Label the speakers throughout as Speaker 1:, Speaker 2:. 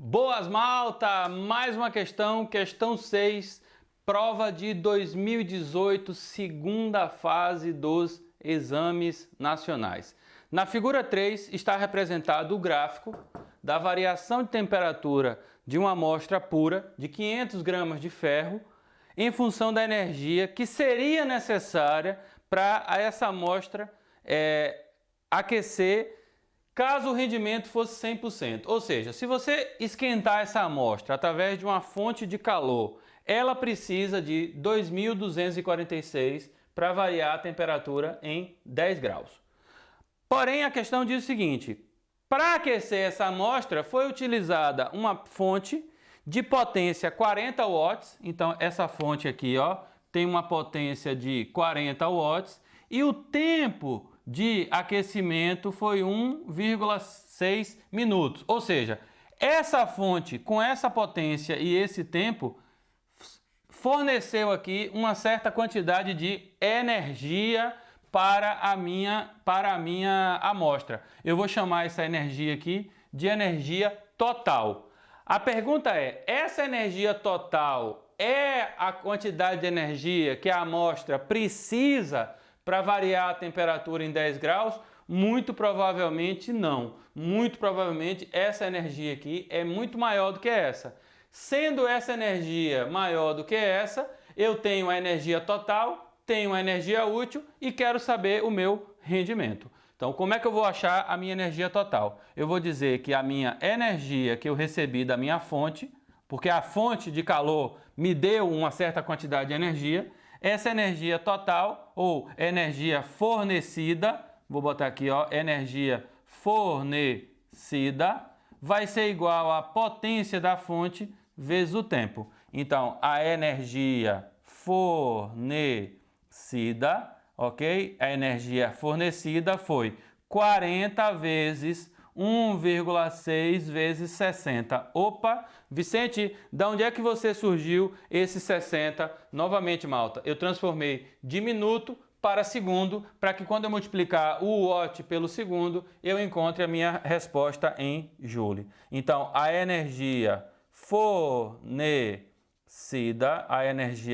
Speaker 1: Boas, malta! Mais uma questão, questão 6, prova de 2018, segunda fase dos exames nacionais. Na figura 3 está representado o gráfico da variação de temperatura de uma amostra pura de 500 gramas de ferro em função da energia que seria necessária para essa amostra aquecer caso o rendimento fosse 100%. Ou seja, se você esquentar essa amostra através de uma fonte de calor, ela precisa de 2.246 para variar a temperatura em 10 graus. Porém, a questão diz o seguinte: para aquecer essa amostra foi utilizada uma fonte de potência 40 watts. Então, essa fonte aqui, ó, tem uma potência de 40 watts e o tempo de aquecimento foi 1,6 minutos. Ou seja, essa fonte com essa potência e esse tempo forneceu aqui uma certa quantidade de energia para a minha amostra. Eu vou chamar essa energia aqui de energia total. A pergunta é: essa energia total é a quantidade de energia que a amostra precisa para variar a temperatura em 10 graus? Muito provavelmente não. Muito provavelmente essa energia aqui é muito maior do que essa. Sendo essa energia maior do que essa, eu tenho a energia total, tenho a energia útil e quero saber o meu rendimento. Então, como é que eu vou achar a minha energia total? Eu vou dizer que a minha energia que eu recebi da minha fonte, porque a fonte de calor me deu uma certa quantidade de energia, essa energia total ou energia fornecida, vou botar aqui, ó, energia fornecida, vai ser igual à potência da fonte vezes o tempo. Então, a energia fornecida, ok? A energia fornecida foi 40 vezes 1,6 vezes 60. Opa, Vicente, de onde é que você surgiu esse 60? Novamente, malta, eu transformei de minuto para segundo, para que quando eu multiplicar o watt pelo segundo, eu encontre a minha resposta em joule. Então, a energia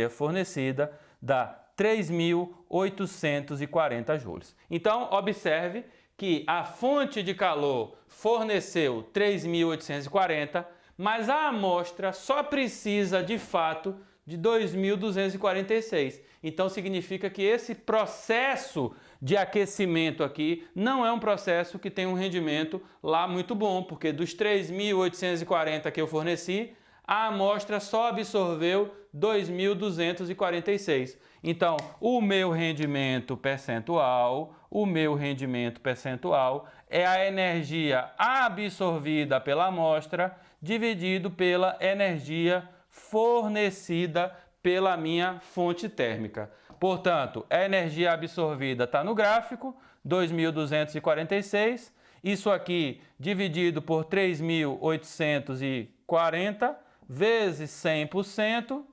Speaker 1: fornecida dá 3.840 joules. Então, observe que a fonte de calor forneceu 3.840, mas a amostra só precisa de fato de 2.246. Então significa que esse processo de aquecimento aqui não é um processo que tem um rendimento lá muito bom, porque dos 3.840 que eu forneci, a amostra só absorveu 2.246. Então, o meu rendimento percentual é a energia absorvida pela amostra dividido pela energia fornecida pela minha fonte térmica. Portanto, a energia absorvida está no gráfico, 2.246. Isso aqui dividido por 3.840 vezes 100%.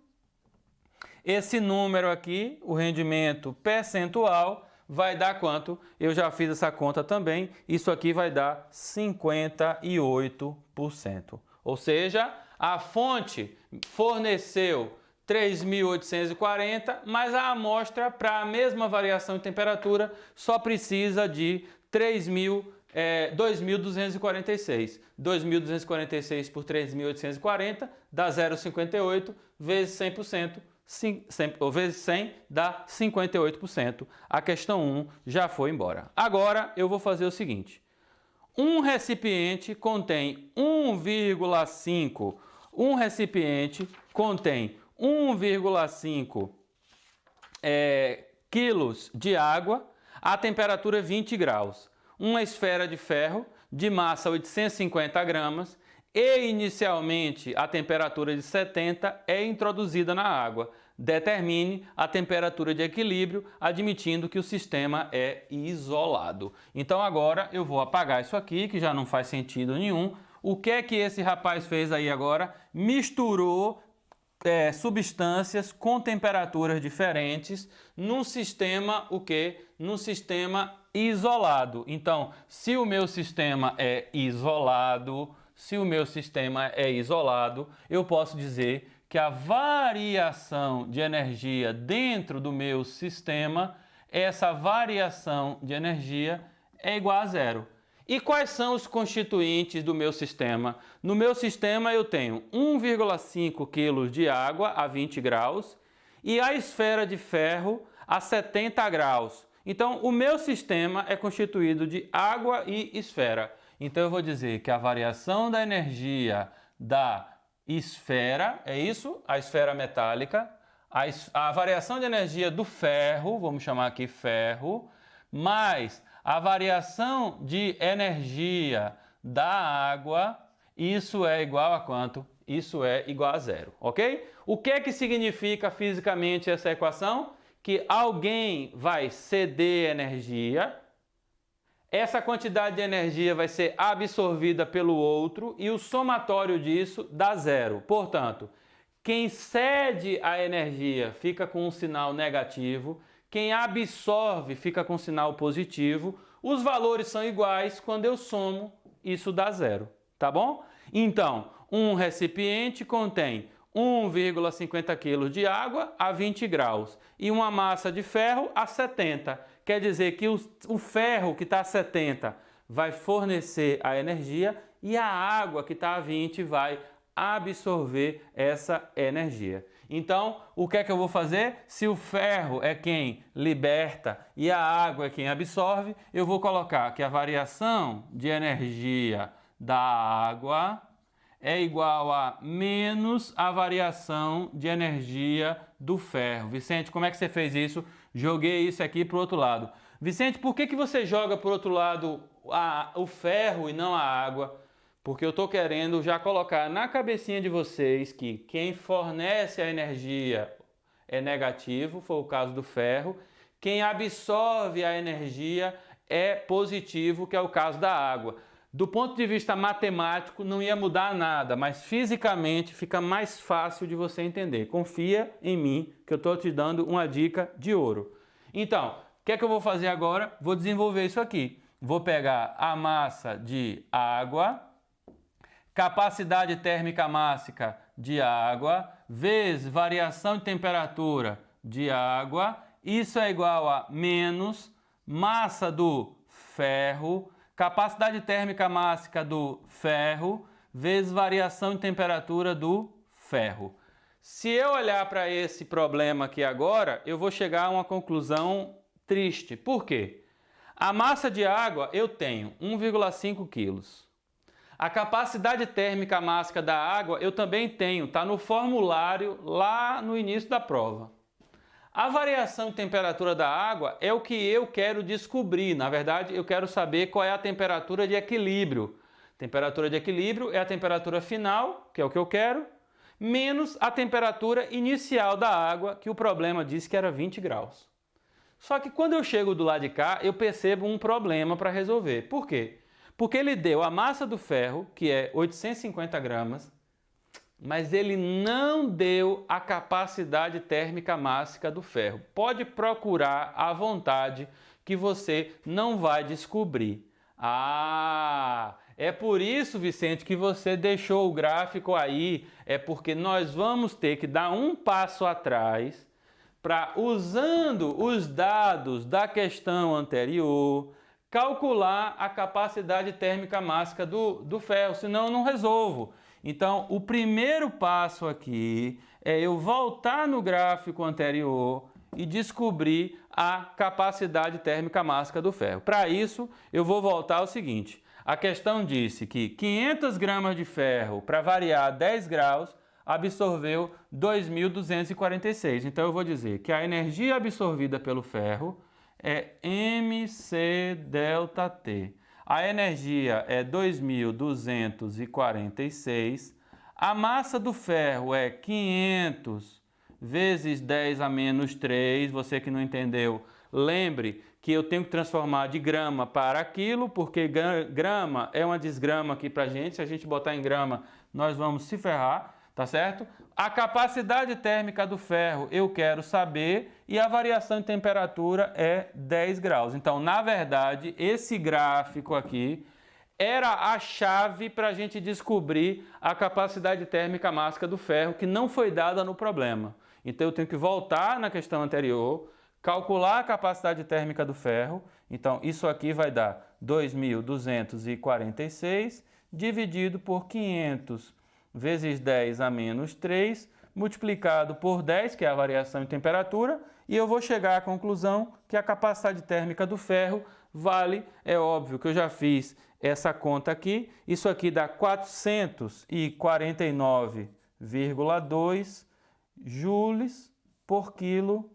Speaker 1: Esse número aqui, o rendimento percentual, vai dar quanto? Eu já fiz essa conta também. Isso aqui vai dar 58%. Ou seja, a fonte forneceu 3.840, mas a amostra para a mesma variação de temperatura só precisa de 2.246. 2.246 por 3.840 dá 0,58 vezes 100%. Vezes 100 dá 58%. A questão 1 já foi embora. Agora eu vou fazer o seguinte. Um recipiente contém 1,5 quilos de água a temperatura 20 graus. Uma esfera de ferro de massa 850 gramas e inicialmente a temperatura de 70 é introduzida na água. Determine a temperatura de equilíbrio, admitindo que o sistema é isolado. Então agora eu vou apagar isso aqui, que já não faz sentido nenhum. O que é que esse rapaz fez aí agora? Misturou substâncias com temperaturas diferentes num sistema num sistema isolado. Então, se o meu sistema é isolado, se o meu sistema é isolado, eu posso dizer que a variação de energia dentro do meu sistema, essa variação de energia é igual a zero. E quais são os constituintes do meu sistema? No meu sistema eu tenho 1,5 kg de água a 20 graus e a esfera de ferro a 70 graus. Então, o meu sistema é constituído de água e esfera. Então, eu vou dizer que a variação da energia da esfera, é isso? A esfera metálica. A variação de energia do ferro, vamos chamar aqui ferro, mais a variação de energia da água, isso é igual a quanto? Isso é igual a zero, ok? O que é que significa fisicamente essa equação? Que alguém vai ceder energia, essa quantidade de energia vai ser absorvida pelo outro e o somatório disso dá zero. Portanto, quem cede a energia fica com um sinal negativo, quem absorve fica com um sinal positivo. Os valores são iguais, quando eu somo, isso dá zero, tá bom? Então, um recipiente contém 1,50 kg de água a 20 graus e uma massa de ferro a 70. Quer dizer que o ferro que está a 70 vai fornecer a energia e a água que está a 20 vai absorver essa energia. Então, o que é que eu vou fazer? Se o ferro é quem liberta e a água é quem absorve, eu vou colocar que a variação de energia da água é igual a menos a variação de energia do ferro. Vicente, como é que você fez isso? Joguei isso aqui para o outro lado. Vicente, por que você joga para o outro lado o ferro e não a água? Porque eu estou querendo já colocar na cabecinha de vocês que quem fornece a energia é negativo, foi o caso do ferro. Quem absorve a energia é positivo, que é o caso da água. Do ponto de vista matemático, não ia mudar nada, mas fisicamente fica mais fácil de você entender. Confia em mim, que eu estou te dando uma dica de ouro. Então, o que é que eu vou fazer agora? Vou desenvolver isso aqui. Vou pegar a massa de água, capacidade térmica mássica de água, vezes variação de temperatura de água, isso é igual a menos massa do ferro, capacidade térmica mássica do ferro, vezes variação de temperatura do ferro. Se eu olhar para esse problema aqui agora, eu vou chegar a uma conclusão triste. Por quê? A massa de água eu tenho 1,5 kg. A capacidade térmica mássica da água eu também tenho, está no formulário lá no início da prova. A variação de temperatura da água é o que eu quero descobrir. Na verdade, eu quero saber qual é a temperatura de equilíbrio. Temperatura de equilíbrio é a temperatura final, que é o que eu quero, menos a temperatura inicial da água, que o problema disse que era 20 graus. Só que quando eu chego do lado de cá, eu percebo um problema para resolver. Por quê? Porque ele deu a massa do ferro, que é 850 gramas, mas ele não deu a capacidade térmica mássica do ferro. Pode procurar à vontade que você não vai descobrir. Ah, é por isso, Vicente, que você deixou o gráfico aí. É porque nós vamos ter que dar um passo atrás para, usando os dados da questão anterior, calcular a capacidade térmica mássica do ferro, senão eu não resolvo. Então, o primeiro passo aqui é eu voltar no gráfico anterior e descobrir a capacidade térmica mássica do ferro. Para isso, eu vou voltar ao seguinte. A questão disse que 500 gramas de ferro, para variar 10 graus, absorveu 2.246. Então, eu vou dizer que a energia absorvida pelo ferro é mc∆T. A energia é 2.246. A massa do ferro é 500 vezes 10 a menos 3. Você que não entendeu, lembre que eu tenho que transformar de grama para quilo, porque grama é uma desgrama aqui para a gente. Se a gente botar em grama, nós vamos se ferrar, tá certo? A capacidade térmica do ferro eu quero saber e a variação de temperatura é 10 graus. Então, na verdade, esse gráfico aqui era a chave para a gente descobrir a capacidade térmica máxima do ferro, que não foi dada no problema. Então eu tenho que voltar na questão anterior, calcular a capacidade térmica do ferro. Então isso aqui vai dar 2.246 dividido por 500 vezes 10 a menos 3, multiplicado por 10, que é a variação em temperatura, e eu vou chegar à conclusão que a capacidade térmica do ferro vale, é óbvio que eu já fiz essa conta aqui, isso aqui dá 449,2 joules por quilo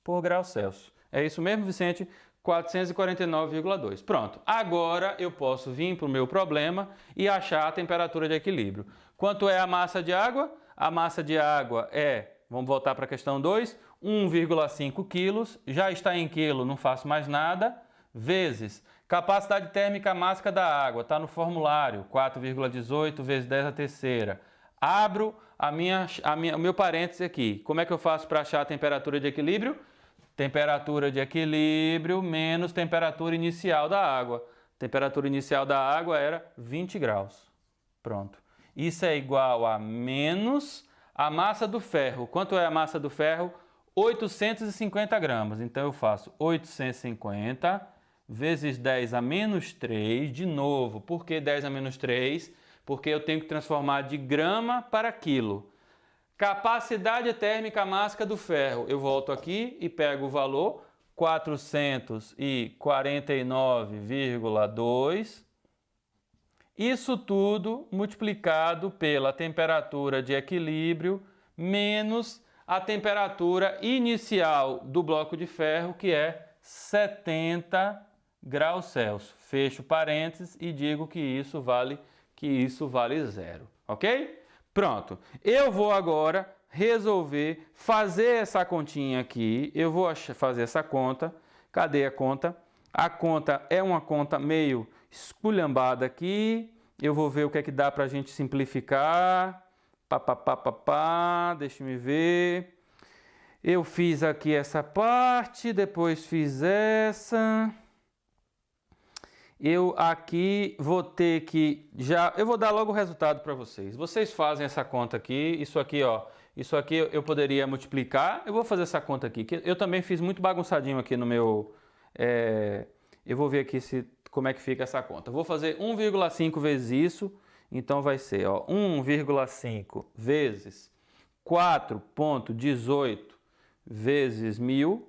Speaker 1: por grau Celsius. É isso mesmo, Vicente? 449,2. Pronto. Agora eu posso vir para o meu problema e achar a temperatura de equilíbrio. Quanto é a massa de água? A massa de água é, vamos voltar para a questão 2, 1,5 quilos, já está em quilo, não faço mais nada, vezes capacidade térmica máxima da água, está no formulário, 4,18 vezes 10 a terceira. Abro o meu parêntese aqui. Como é que eu faço para achar a temperatura de equilíbrio? Temperatura de equilíbrio menos temperatura inicial da água. Temperatura inicial da água era 20 graus. Pronto. Isso é igual a menos a massa do ferro. Quanto é a massa do ferro? 850 gramas. Então eu faço 850 vezes 10 a menos 3. De novo, por que 10 a menos 3? Porque eu tenho que transformar de grama para quilo. Capacidade térmica máxima do ferro. Eu volto aqui e pego o valor 449,2. Isso tudo multiplicado pela temperatura de equilíbrio menos a temperatura inicial do bloco de ferro, que é 70 graus Celsius. Fecho parênteses e digo que isso vale zero, ok? Pronto, eu vou agora resolver fazer essa continha aqui, eu vou fazer essa conta. Cadê a conta? A conta é uma conta meio esculhambada aqui, eu vou ver o que é que dá para a gente simplificar. Deixa eu ver. Eu fiz aqui essa parte, depois fiz essa. Eu aqui vou ter que eu vou dar logo o resultado para vocês. Vocês fazem essa conta aqui, isso aqui, ó, isso aqui eu poderia multiplicar. Eu vou fazer essa conta aqui, que eu também fiz muito bagunçadinho aqui no meu, eu vou ver aqui como é que fica essa conta. Vou fazer 1,5 vezes isso, então vai ser, ó, 1,5 vezes 4,18 vezes 1000,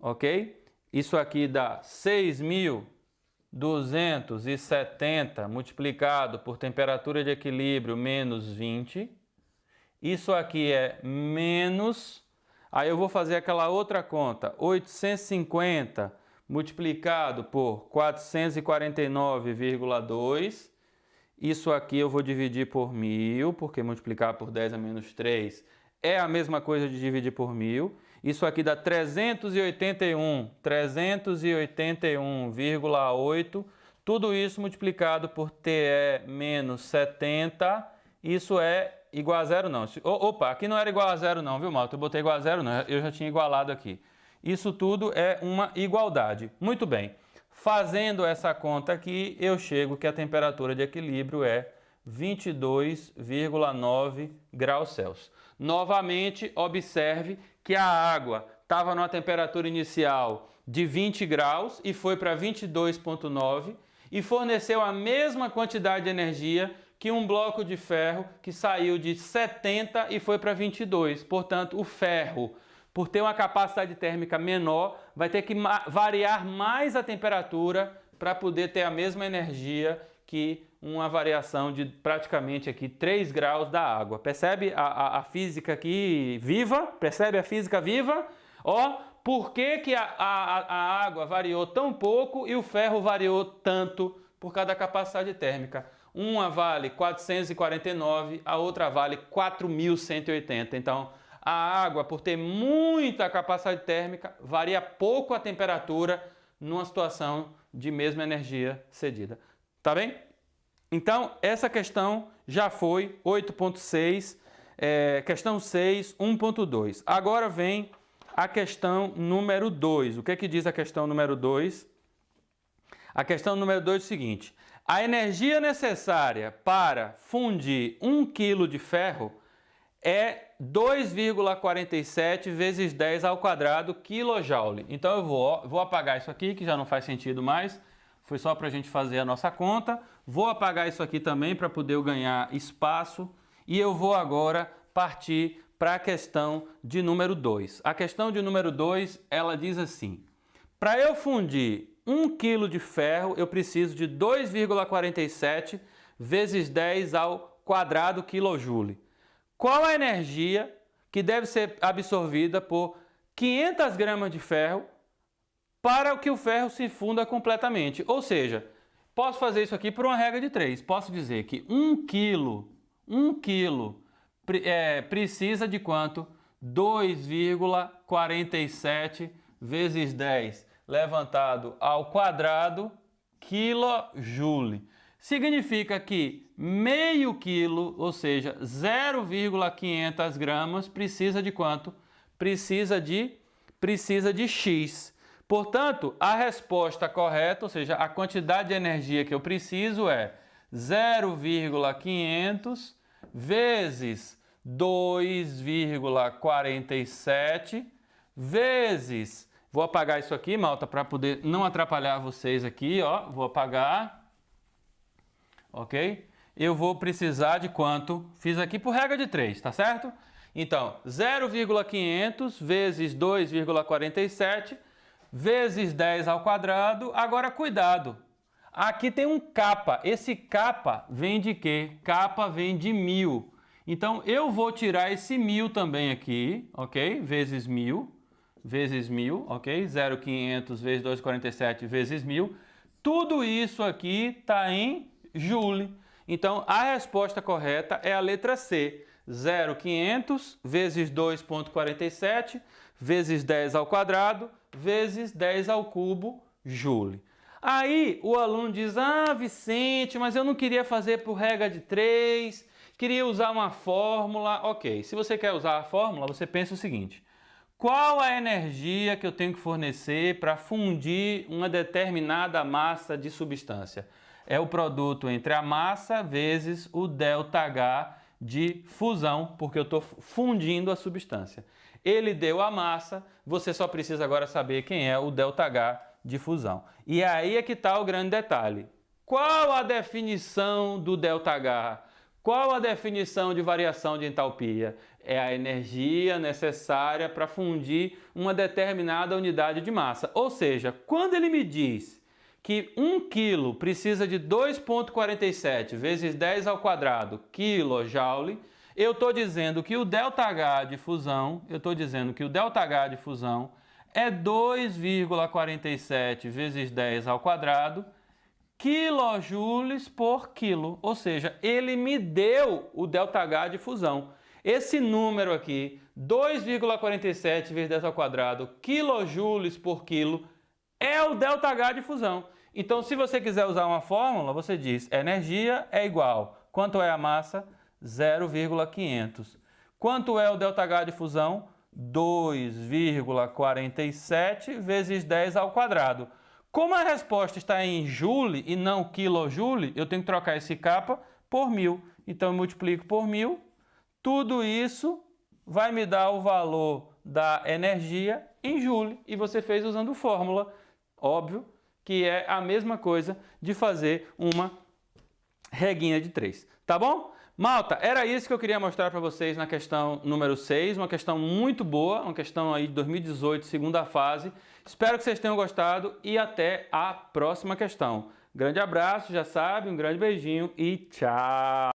Speaker 1: ok? Isso aqui dá 6.270 multiplicado por temperatura de equilíbrio menos 20. Isso aqui é menos, aí eu vou fazer aquela outra conta, 850 multiplicado por 449,2. Isso aqui eu vou dividir por 1000, porque multiplicar por 10 a menos 3 é a mesma coisa de dividir por 1000. Isso aqui dá 381,8. Tudo isso multiplicado por TE menos 70. Isso é igual a zero não. Opa, aqui não era igual a zero não, viu, malta? Eu botei igual a zero não, eu já tinha igualado aqui. Isso tudo é uma igualdade. Muito bem. Fazendo essa conta aqui, eu chego que a temperatura de equilíbrio é 22,9 graus Celsius. Novamente, observe que a água estava numa temperatura inicial de 20 graus e foi para 22,9 e forneceu a mesma quantidade de energia que um bloco de ferro que saiu de 70 e foi para 22. Portanto, o ferro, por ter uma capacidade térmica menor, vai ter que variar mais a temperatura para poder ter a mesma energia que uma variação de praticamente aqui 3 graus da água. Percebe a física aqui viva? Percebe a física viva? Ó, por que a água variou tão pouco e o ferro variou tanto por causa da capacidade térmica? Uma vale 449, a outra vale 4.180. Então, a água, por ter muita capacidade térmica, varia pouco a temperatura numa situação de mesma energia cedida. Tá bem? Então, essa questão já foi 8.6, questão 6, 1.2. Agora vem a questão número 2. O que é que diz a questão número 2? A questão número 2 é o seguinte: a energia necessária para fundir 1 kg de ferro é 2,47 vezes 10 ao quadrado kJ. Então eu vou apagar isso aqui, que já não faz sentido mais. Foi só para a gente fazer a nossa conta. Vou apagar isso aqui também para poder eu ganhar espaço. E eu vou agora partir para a questão de número 2. A questão de número 2, ela diz assim: para eu fundir 1 kg de ferro, eu preciso de 2,47 vezes 10 ao quadrado kJ. Qual a energia que deve ser absorvida por 500 gramas de ferro para que o ferro se funda completamente? Ou seja, posso fazer isso aqui por uma regra de 3. Posso dizer que 1 kg precisa de quanto? 2,47 vezes 10 levantado ao quadrado kJ. Significa que meio quilo, ou seja, 0,500 gramas, precisa de quanto? Precisa de X. Portanto, a resposta correta, ou seja, a quantidade de energia que eu preciso é 0,500 vezes 2,47 vezes... Vou apagar isso aqui, malta, para poder não atrapalhar vocês aqui, ó. Vou apagar. Ok? Eu vou precisar de quanto? Fiz aqui por regra de 3, tá certo? Então, 0,500 vezes 2,47 vezes 10 ao quadrado. Agora, cuidado. Aqui tem um kappa. Esse kappa vem de quê? Kappa vem de 1000. Então, eu vou tirar esse 1000 também aqui, ok? Vezes 1000. Vezes 1000, ok? 0,500 vezes 2,47 vezes 1000. Tudo isso aqui está em Joule. Então, a resposta correta é a letra C. 0,500 vezes 2,47 vezes 10 ao quadrado vezes 10 ao cubo Joule. Aí o aluno diz: ah, Vicente, mas eu não queria fazer por regra de 3, queria usar uma fórmula. Ok, se você quer usar a fórmula, você pensa o seguinte: qual a energia que eu tenho que fornecer para fundir uma determinada massa de substância? É o produto entre a massa vezes o ΔH de fusão, porque eu estou fundindo a substância. Ele deu a massa, você só precisa agora saber quem é o ΔH de fusão. E aí é que está o grande detalhe. Qual a definição do ΔH? Qual a definição de variação de entalpia? É a energia necessária para fundir uma determinada unidade de massa. Ou seja, quando ele me diz que 1 kg precisa de 2,47 vezes 10 ao quadrado kJ, eu estou dizendo que o ΔH de fusão, é 2,47 vezes 10 ao quadrado quilojoules por quilo. Ou seja, ele me deu o ΔH de fusão. Esse número aqui, 2,47 vezes 10 ao quadrado quilojoules por quilo, é o ΔH de fusão. Então, se você quiser usar uma fórmula, você diz: energia é igual. Quanto é a massa? 0,500. Quanto é o ΔH de fusão? 2,47 vezes 10 ao quadrado. Como a resposta está em joule e não quilojoule, eu tenho que trocar esse kappa por 1000. Então, eu multiplico por 1000. Tudo isso vai me dar o valor da energia em joule. E você fez usando fórmula. Óbvio que é a mesma coisa de fazer uma reguinha de 3. Tá bom? Malta, era isso que eu queria mostrar para vocês na questão número 6, uma questão muito boa, uma questão aí de 2018, segunda fase. Espero que vocês tenham gostado e até a próxima questão. Grande abraço, já sabe, um grande beijinho e tchau!